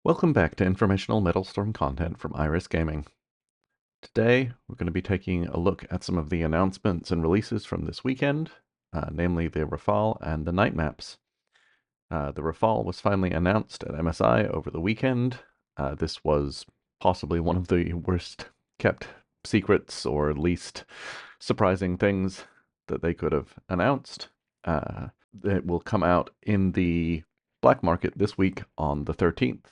Welcome back to informational Metalstorm content from Iris Gaming. Today, we're going to be taking a look at some of the announcements and releases from this weekend, namely the Rafale and the night maps. The Rafale was finally announced at MSI over the weekend. This was possibly one of the worst kept secrets or least surprising things that they could have announced. It will come out in the black market this week on the 13th.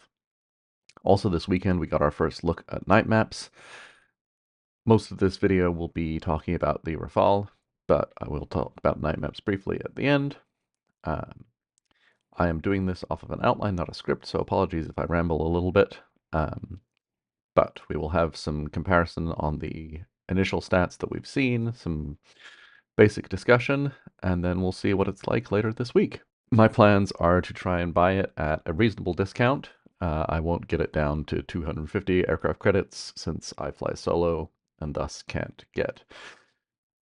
Also this weekend, we got our first look at night maps. Most of this video will be talking about the Rafale, but I will talk about night maps briefly at the end. I am doing this off of an outline, not a script, so apologies if I ramble a little bit. But we will have some comparison on the initial stats that we've seen, some basic discussion, and then we'll see what it's like later this week. My plans are to try and buy it at a reasonable discount. I won't get it down to 250 aircraft credits since I fly solo and thus can't get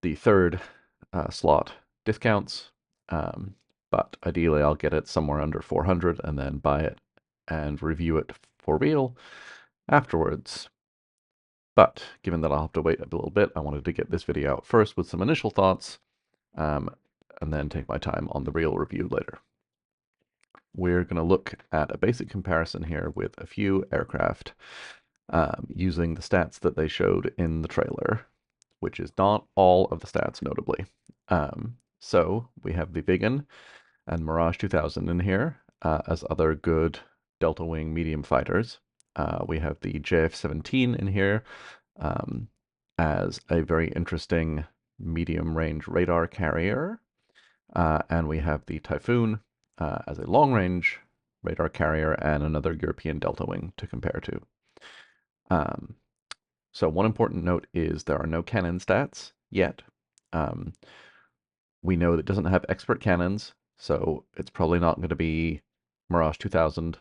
the third slot discounts. But ideally, I'll get it somewhere under 400 and then buy it and review it for real afterwards. But given that I'll have to wait a little bit, I wanted to get this video out first with some initial thoughts, and then take my time on the real review later. We're going to look at a basic comparison here with a few aircraft using the stats that they showed in the trailer, which is not all of the stats, notably. So we have the Viggen and Mirage 2000 in here as other good Delta Wing medium fighters. We have the JF-17 in here as a very interesting medium-range radar carrier. And we have the Typhoon as a long-range radar carrier and another European Delta Wing to compare to. So one important note is there are no cannon stats yet. We know that it doesn't have expert cannons, so it's probably not going to be Mirage 2000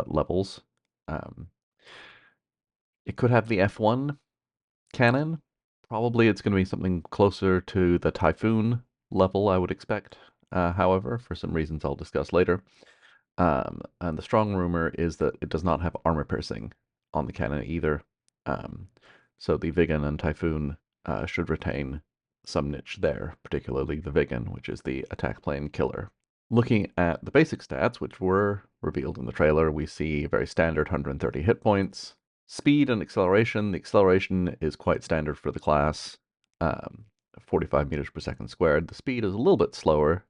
levels. It could have the F1 cannon. Probably it's going to be something closer to the Typhoon level, I would expect. However, for some reasons I'll discuss later. And the strong rumor is that it does not have armor piercing on the cannon either. So the Viggen and Typhoon should retain some niche there, particularly the Viggen, which is the attack plane killer. Looking at the basic stats, which were revealed in the trailer, we see very standard 130 hit points. Speed and acceleration. The acceleration is quite standard for the class, 45 meters per second squared. The speed is a little bit slower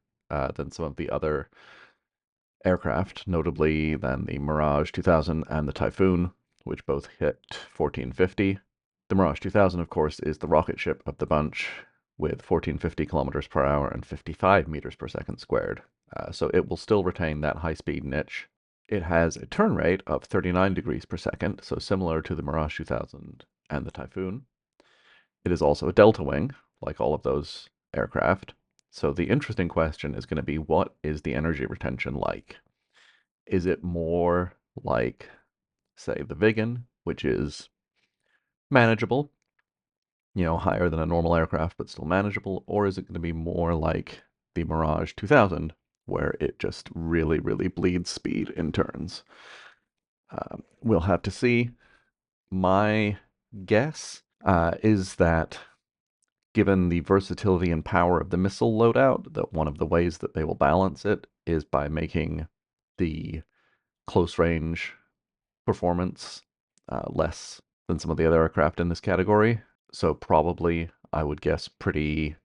than some of the other aircraft, notably than the Mirage 2000 and the Typhoon, which both hit 1450. The Mirage 2000, of course, is the rocket ship of the bunch with 1450 kilometers per hour and 55 meters per second squared. So it will still retain that high-speed niche. It has a turn rate of 39 degrees per second, so similar to the Mirage 2000 and the Typhoon. It is also a Delta Wing, like all of those aircraft. So the interesting question is going to be, what is the energy retention like? Is it more like, say, the Viggen, which is manageable, higher than a normal aircraft, but still manageable? Or is it going to be more like the Mirage 2000, where it just really, really bleeds speed in turns? We'll have to see. My guess is that given the versatility and power of the missile loadout, that one of the ways that they will balance it is by making the close range performance less than some of the other aircraft in this category. So probably, I would guess, pretty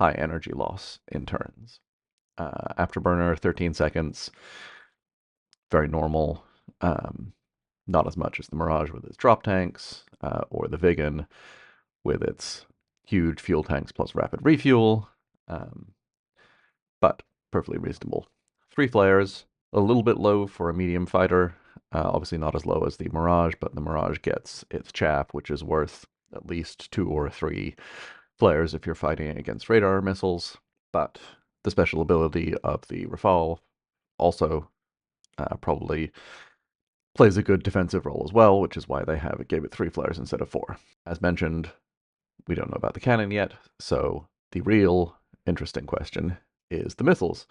high energy loss in turns. Afterburner, 13 seconds, very normal. Not as much as the Mirage with its drop tanks, or the Viggen with its huge fuel tanks plus rapid refuel, but perfectly reasonable. 3 flares, a little bit low for a medium fighter, obviously not as low as the Mirage, but the Mirage gets its chaff, which is worth at least 2 or 3 flares if you're fighting against radar missiles. But the special ability of the Rafale also probably plays a good defensive role as well, which is why they gave it 3 flares instead of 4. As mentioned, we don't know about the cannon yet, so the real interesting question is the missiles.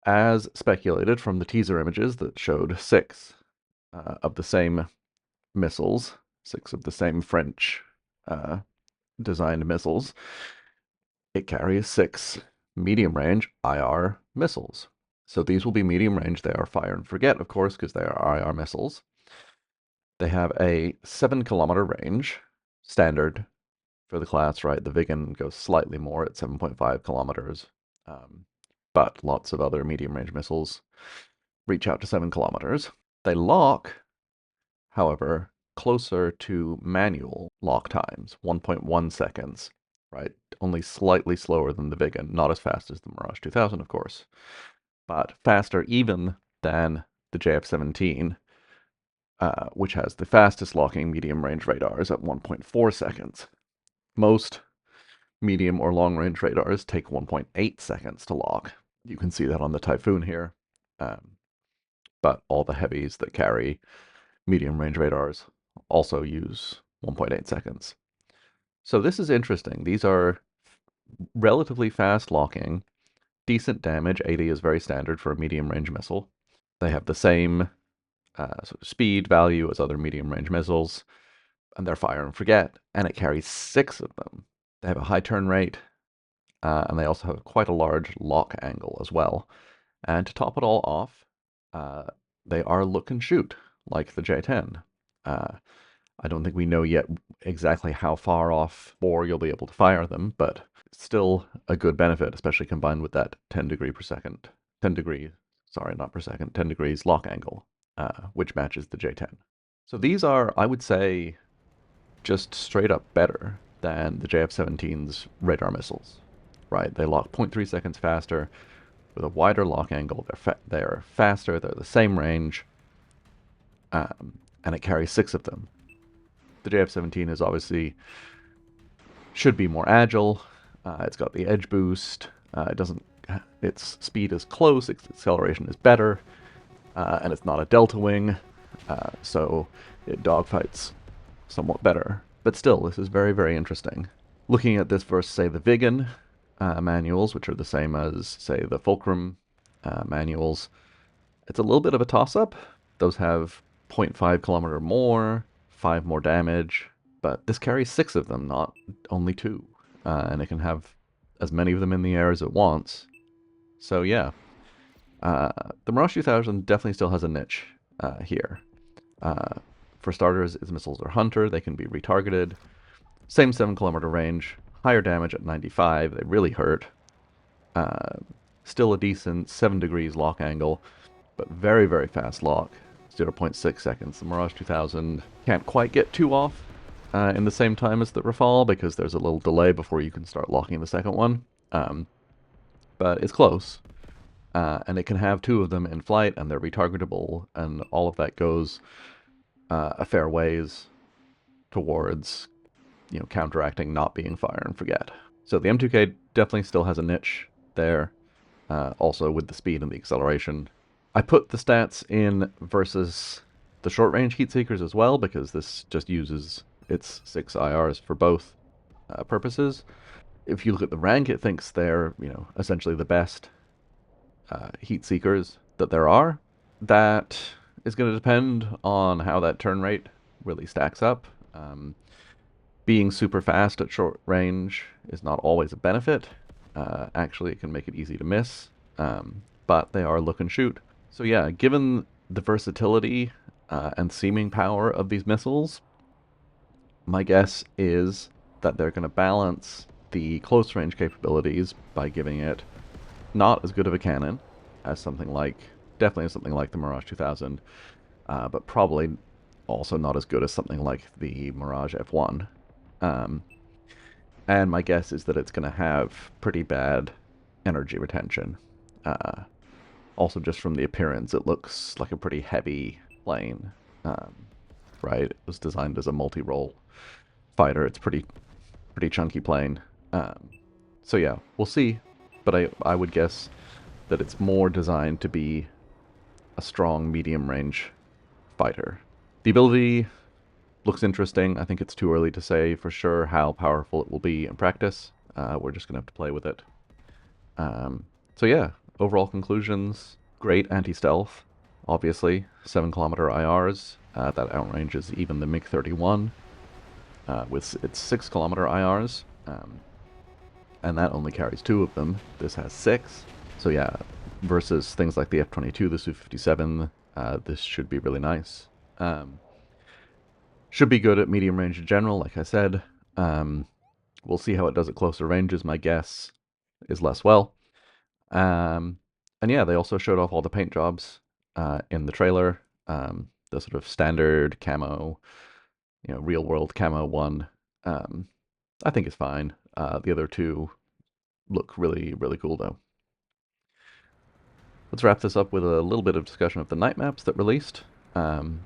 As speculated from the teaser images that showed 6, of the same missiles, 6 of the same French uh, designed missiles. It carries 6 medium range IR missiles. So these will be medium range. They are fire and forget, of course, because they are IR missiles. They have a 7-kilometer range, standard for the class, right? The Viggen goes slightly more at 7.5 kilometers, um, but lots of other medium range missiles reach out to 7 kilometers. They lock, however, closer to manual lock times, 1.1 seconds, right? Only slightly slower than the Viggen, not as fast as the Mirage 2000, of course, but faster even than the JF-17, which has the fastest locking medium range radars at 1.4 seconds. Most medium or long range radars take 1.8 seconds to lock. You can see that on the Typhoon here. But all the heavies that carry medium range radars also use 1.8 seconds. So this is interesting. These are relatively fast locking, decent damage. 80 is very standard for a medium range missile. They have the same sort of speed value as other medium range missiles, and they're fire and forget, and it carries 6 of them. They have a high turn rate, and they also have quite a large lock angle as well. And to top it all off, uh, they are look and shoot like the J10. Uh, I don't think we know yet exactly how far off bore you'll be able to fire them, but still a good benefit, especially combined with that 10 degree per second, 10 degree, sorry, not per second, 10 degrees lock angle, which matches the J10. So these are, I would say, just straight up better than the JF-17's radar missiles, right? They lock 0.3 seconds faster with a wider lock angle. They're faster. They're the same range, and it carries 6 of them. The JF-17 is obviously should be more agile. It's got the edge boost. It doesn't. Its speed is close. Its acceleration is better, and it's not a delta wing, so it dogfights somewhat better. But still, this is very, very interesting. Looking at this versus, say, the Viggen manuals, which are the same as, say, the Fulcrum manuals, it's a little bit of a toss-up. Those have 0.5 kilometer more, 5 more damage, but this carries 6 of them, not only 2. And it can have as many of them in the air as it wants. So yeah, the Mirage 2000 definitely still has a niche here. For starters, its missiles are Hunter. They can be retargeted. Same 7-kilometer range, higher damage at 95. They really hurt. Still a decent 7 degrees lock angle, but very, very fast lock, 0.6 seconds. The Mirage 2000 can't quite get 2 off in the same time as the Rafale because there's a little delay before you can start locking the second one. But it's close. And it can have 2 of them in flight, and they're retargetable, and all of that goes a fair ways towards, counteracting not being fire and forget. So the M2K definitely still has a niche there, also with the speed and the acceleration. I put the stats in versus the short-range heat seekers as well, because this just uses its 6 IRs for both purposes. If you look at the rank, it thinks they're, essentially the best heat seekers that there are. That is going to depend on how that turn rate really stacks up. Being super fast at short range is not always a benefit. Actually, it can make it easy to miss, but they are look and shoot. So yeah, given the versatility and seeming power of these missiles, my guess is that they're going to balance the close range capabilities by giving it not as good of a cannon as definitely something like the Mirage 2000, but probably also not as good as something like the Mirage F1. And my guess is that it's going to have pretty bad energy retention. Also, just from the appearance, it looks like a pretty heavy plane, right? It was designed as a multi-role fighter. It's pretty chunky plane. So yeah, we'll see. But I would guess that it's more designed to be a strong medium-range fighter. The ability looks interesting. I think it's too early to say for sure how powerful it will be in practice. We're just going to have to play with it. So yeah, overall conclusions, great anti-stealth. Obviously, 7 kilometer IRs, that outranges even the MiG-31 with its 6 kilometer IRs, and that only carries two of them. This has six. So yeah, versus things like the F-22, the Su-57, this should be really nice. Um, should be good at medium range in general, like I said. Um, we'll see how it does at closer ranges. My guess is less well. Um, and yeah, they also showed off all the paint jobs in the trailer. The sort of standard camo, real world camo one. Um, I think is fine. The other two look really, really cool though. Let's wrap this up with a little bit of discussion of the night maps that released. Um,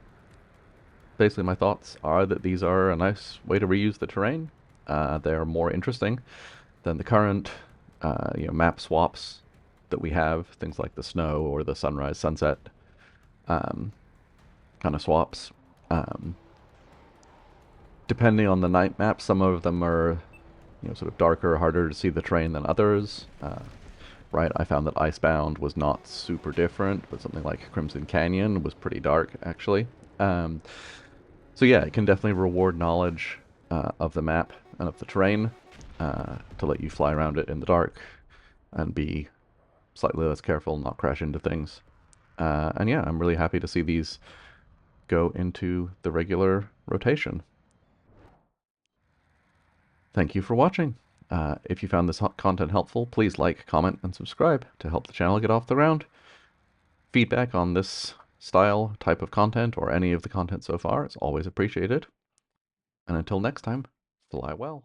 Basically, my thoughts are that these are a nice way to reuse the terrain. They're more interesting than the current, map swaps that we have. Things like the snow or the sunrise, sunset um, kind of swaps. Um, Depending on the night map, some of them are, sort of darker, harder to see the terrain than others. Right, I found that Icebound was not super different, but something like Crimson Canyon was pretty dark, actually. Um, So yeah, it can definitely reward knowledge of the map and of the terrain to let you fly around it in the dark and be slightly less careful, not crash into things. And yeah, I'm really happy to see these go into the regular rotation. Thank you for watching. If you found this content helpful, please like, comment, and subscribe to help the channel get off the ground. Feedback on this style, type of content, or any of the content so far is always appreciated. And until next time, fly well.